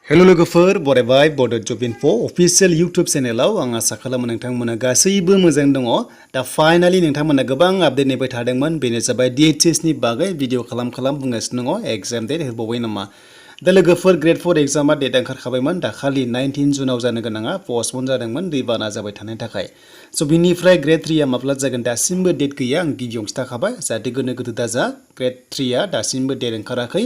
hello लोगोफोर बरायबाय बड' जब info अफिशियेल YouTube चेनेलाव आं आसा खालामो नोंथांमोना गासैबो मोजां दङ दा फाइनाली नोंथांमोना गोबां आपडेट नेबाय थादोंमोन बेनो जाबाय DHS नि बागै भिडिअ खालाम बुंगासिनो दङ एग्जाम डेट होबावबाय नामा दा लोगोफोर ग्रेड 4 एग्जामा डेट ओंखारखाबायमोन दाखालि 19 जुनाव जानो गोनाङा पस्टपन जादोंमोन दैबाना जाबाय थानायनि थाखाय स' बिनिफ्राय ग्रेड 3 आ माब्ला जागोन दासिमबो डेट गैया आं गिबियावनो खिथाखाबाय जाहाथे गोनो गोथो दाजा ग्रेड 3 आ दासिमबो डेट ओंखाराखै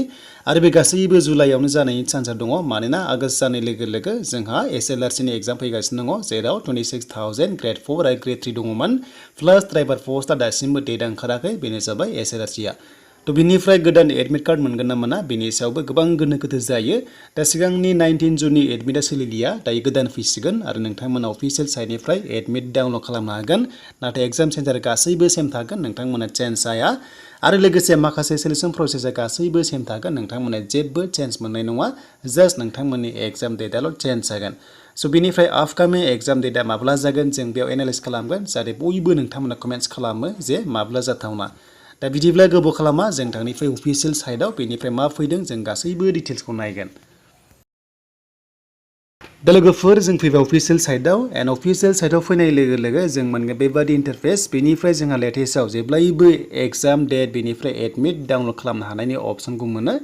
आरो बे गासैबो जुलाइयावनो जानायनि चान्सआ दङ मानोना आगस्ट जानाय लोगो लोगो जोंहा SLRC नि एग्जाम फैगासिनो दङ जेराव 26,000 ग्रेड 4 आरो ग्रेड 3 दङमोन प्लास ड्राइभार पस्टआ दासिमबो डेट ओंखाराखै बेनो जाबाय SLRC आ थ' बिनिफ्राय गोदान एडमिट कार्ड मोनगोन ना मोना बेनि सायावबो गोबां गोनो गोथो जायो दा सिगांनि 19 जुननि एडमिटआ सोलिलिया दायो गोदान फैसिगोन आरो नोंथांमोना अफिसियेल साइटनिफ्राय एडमिट डाउनलड खालामनो हागोन नाथाय एग्जाम सेन्टार गासैबो सेम थागोन नोंथांमोना चेन्ज जाया आरो लोगोसे माखासे सेलेक्सन प्रसेसआ गासैबो सेम थागोन नोंथांमोना जेबो चेन्ज मोननाय नङा जास्ट नोंथांमोननि एग्जाम डेटआल' चेन्ज जागोन स' बिनिफ्राय आपकामिं एग्जाम डेटआ माब्ला जागोन जों बेयाव एनालाइज खालामगोन जाहाथे बयबो नोंथांमोना कमेन्ट्स खालामो जे माब्ला जाथावना दा बिदिब्ला गोबाव खालामा जों थांनिफ्राय अफिसियेल साइटआव बेनिफ्राय मा फैदों जों गासैबो डिटेल्सखौ नायगोन दा लोगोफोर जों फैबाय अफिसियेल साइटआव एन्ड अफिसियेल साइटआव फैनाय लोगो लोगो जों मोनगोन बेबादि इन्टारफेस बेनिफ्राय जोंहा लेटेस्टआव जेब्लायबो एग्जाम डेट बेनिफ्राय एडमिट डाउनलड खालामनो हानायनि अपसनखौ मोनो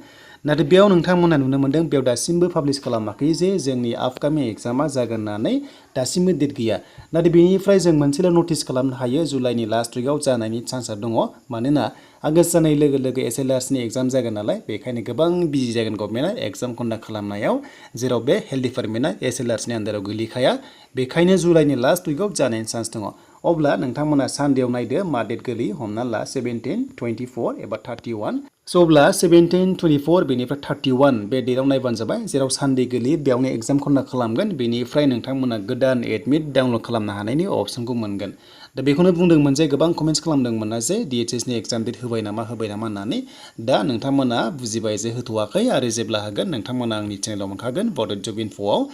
नाथाय बेयाव नोंथांमोना नुनो मोन्दों बेयाव दासिमबो पाब्लिश खालामाखै जे जोंनि आपकामिं एग्जामा जागोन होननानै दासिमबो डेट गैया नाथाय बेनिफ्राय जों मोनसेल' नटिस खालामनो हायो जुलाइनि लास्ट उइकआव जानायनि चान्सआ दङ मानोना आगस्ट जानाय लोगो लोगो SLRC नि एग्जाम जागोन नालाय बेखायनो गोबां बिजि जागोन गभर्नमेन्टआ एग्जाम कन्डाक्ट खालामनायाव जेराव बे हेल्थ डिपार्टमेन्टआ SLRC नि आन्दाराव गोग्लैखाया बेखायनो जुलाइनि लास्ट उइकआव जानायनि चान्स दङ अब्ला नोंथांमोना सानडेआव नायदो मा डेट गोलैयो हमना ला 17, 24 एबा 31 स' अब्ला 17, 24 बेनिफ्राय 31 बे डेटआव नायबानो जाबाय जेराव सानडे गोलैयो बेयावनो एग्जाम कन्डाक्ट खालामगोन बेनिफ्राय नोंथांमोना गोदान एडमिट डाउनलड खालामनो हानायनि अपसनखौ मोनगोन दा बेखौनो बुंदोंमोन जे गोबां कमेन्ट्स खालामदोंमोन ना जे DHS नि एग्जाम डेट होबाय नामा होननानै दा नोंथांमोना बुजिबाय जे होथ'वाखै आरो जेब्ला होगोन नोंथांमोना आंनि चेनेलाव मोनखागोन बड' जब इनफोआव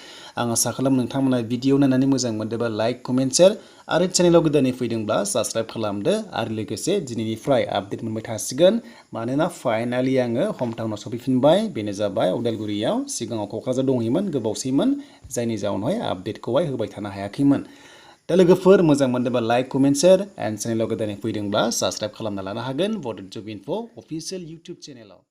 आं आसा खालामो नोंथांमोना भिडिअ नायनानै मोजां मोनदोंबा लाइक कमेन्ट शेयार आरो चेनेलाव गोदानै फैदोंब्ला साबस्क्राइब खालामदो आरो लोगोसे दिनैनिफ्राय आपडेट मोनबाय थासिगोन मानोना फाइनालि आङो हम टाउनाव सफैफिनबाय बेनो जाबाय उदालगुरियाव सिगाङाव क'क्राझार दंहैयोमोन गोबावसैमोन जायनि जाउनावहाय आपडेटखौहाय होबाय थानो हायाखैमोन दा लोगोफोर मोजां मोनदोंबा लाइक कमेन्ट शेयार एन्ड चेनेलाव गोदानै फैदोंब्ला साबस्क्राइब खालामना लानो हागोन बड' जब इनफो अफिसियेल इउटुब चेनेलाव